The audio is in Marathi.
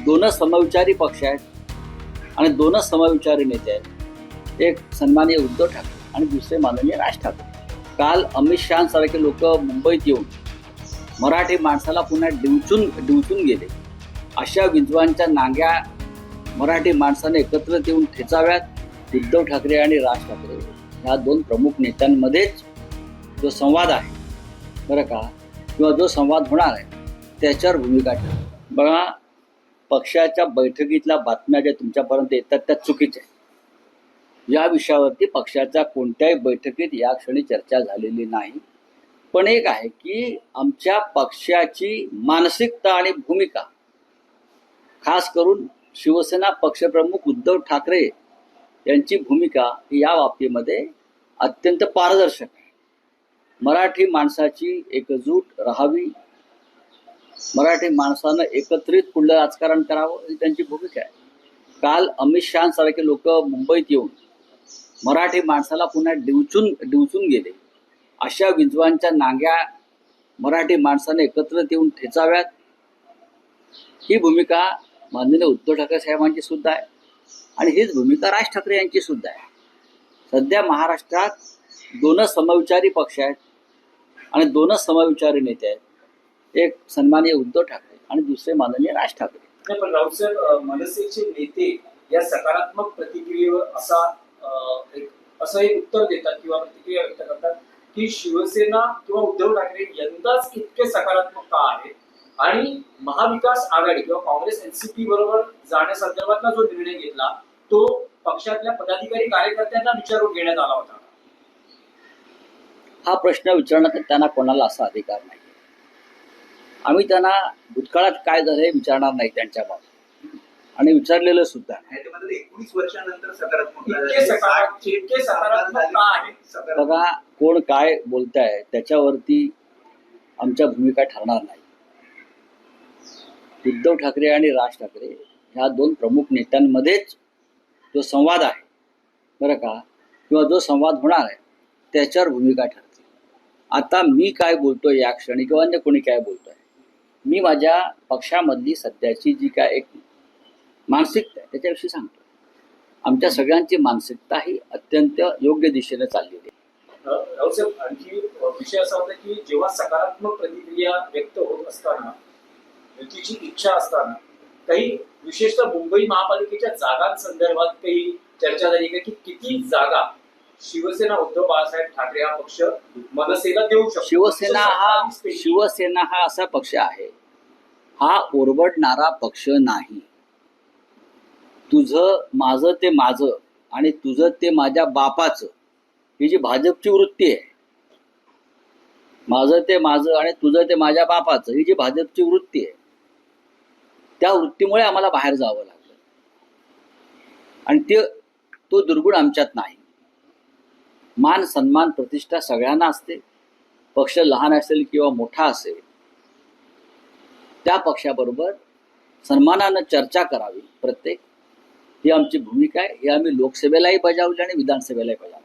दोनच समविचारी पक्ष आहेत आणि दोनच समविचारी नेते आहेत. एक सन्माननीय उद्धव ठाकरे आणि दुसरे माननीय राज ठाकरे. काल अमित शहासारखे लोक मुंबईत येऊन मराठी माणसाला पुन्हा डिवचून गेले. अशा विद्वांच्या नांग्या मराठी माणसाने एकत्र येऊन ठेचाव्यात. उद्धव ठाकरे आणि राज ठाकरे ह्या दोन प्रमुख नेत्यांमध्येच जो संवाद आहे बरं का, किंवा जो संवाद होणार आहे त्याच्यावर भूमिका ठेवा. बघा, पक्षाच्या बैठकीतल्या बातम्या ज्या तुमच्यापर्यंत येतात त्या चुकीच्या आहेत. या विषयावरती पक्षाच्या कोणत्याही बैठकीत या क्षणी चर्चा झालेली नाही. पण एक आहे की आमच्या पक्षाची मानसिकता आणि भूमिका, खास करून शिवसेना पक्षप्रमुख उद्धव ठाकरे यांची भूमिका या बाबतीमध्ये अत्यंत पारदर्शक आहे. मराठी माणसाची एकजूट राहावी, मराठी माणसानं एकत्रित पुढलं राजकारण करावं ही त्यांची भूमिका आहे. काल अमित शहासारखे लोक मुंबईत येऊन मराठी माणसाला पुन्हा डिवचून गेले. अशा विद्वांच्या नांग्या मराठी माणसाने एकत्र येऊन ठेचाव्यात. ही भूमिका माननीय उद्धव ठाकरे साहेबांची सुद्धा आहे आणि हीच भूमिका राज ठाकरे यांची सुद्धा आहे. सध्या महाराष्ट्रात दोनच समविचारी पक्ष आहेत आणि दोनच समविचारी नेते आहेत. एक सन्माननीय उद्धव ठाकरे आणि दुसरे माननीय राज ठाकरे. पण राऊतसाहेब, मनसेचे नेते या सकारात्मक प्रतिक्रियेवर असं एक उत्तर देतात किंवा प्रतिक्रिया व्यक्त करतात की शिवसेना किंवा उद्धव ठाकरे यंदाच इतके सकारात्मक का आहे आणि महाविकास आघाडी किंवा काँग्रेस एनसीपी बरोबर जाण्यासंदर्भातला जो निर्णय घेतला तो पक्षातल्या पदाधिकारी कार्यकर्त्यांना विचारून घेण्यात आला होता. हा प्रश्न विचारण्याचा त्यांना कोणाला असा अधिकार नाही. आम्ही त्यांना भूतकाळात काय झालं हे विचारणार नाही त्यांच्या बाबतीत आणि विचारलेलं सुद्धा. 19 वर्षानंतर सकारात्मक बघा, कोण काय बोलताय त्याच्यावरती आमच्या भूमिका ठरणार नाही. उद्धव ठाकरे आणि राज ठाकरे ह्या दोन प्रमुख नेत्यांमध्येच जो संवाद आहे बरं का, किंवा जो संवाद होणार आहे त्याच्यावर भूमिका ठरते. आता मी काय बोलतोय या क्षणी किंवा अन्य कोणी काय बोलतोय, मी माझ्या पक्षामधली सध्याची जी काय एक मानसिकता आहे त्याच्याविषयी सांगतो. आमच्या सगळ्यांची मानसिकता ही अत्यंत योग्य दिशेने चाललेली आहे. राऊतसाहेब, आणखी विषय असा होता की जेव्हा सकारात्मक प्रतिक्रिया व्यक्त होत असताना, युतीची इच्छा असताना, काही विशेषतः मुंबई महापालिकेच्या जागांसंदर्भात काही चर्चा झाली का की किती जागा शिवसेना उद्धव बाळासाहेब ठाकरे हा पक्ष मनसेला देऊ शकतो? शिवसेना हा असा पक्ष आहे, हा ओरबडणारा पक्ष नाही. तुझं माझं ते माझं आणि तुझं ते माझ्या बापाचं ही जी भाजपची वृत्ती आहे, माझं ते माझं आणि तुझं ते माझ्या बापाचं ही जी भाजपची वृत्ती आहे, त्या वृत्तीमुळे आम्हाला बाहेर जावं लागलं आणि तो दुर्गुण आमच्यात नाही. मान सन्मान प्रतिष्ठा सगळ्यांना असते. पक्ष लहान असेल किंवा मोठा असेल, त्या पक्षाबरोबर सन्मानानं चर्चा करावी प्रत्येक, ही आमची भूमिका आहे. ही आम्ही लोकसभेलाही बजावली आणि विधानसभेलाही बजावली.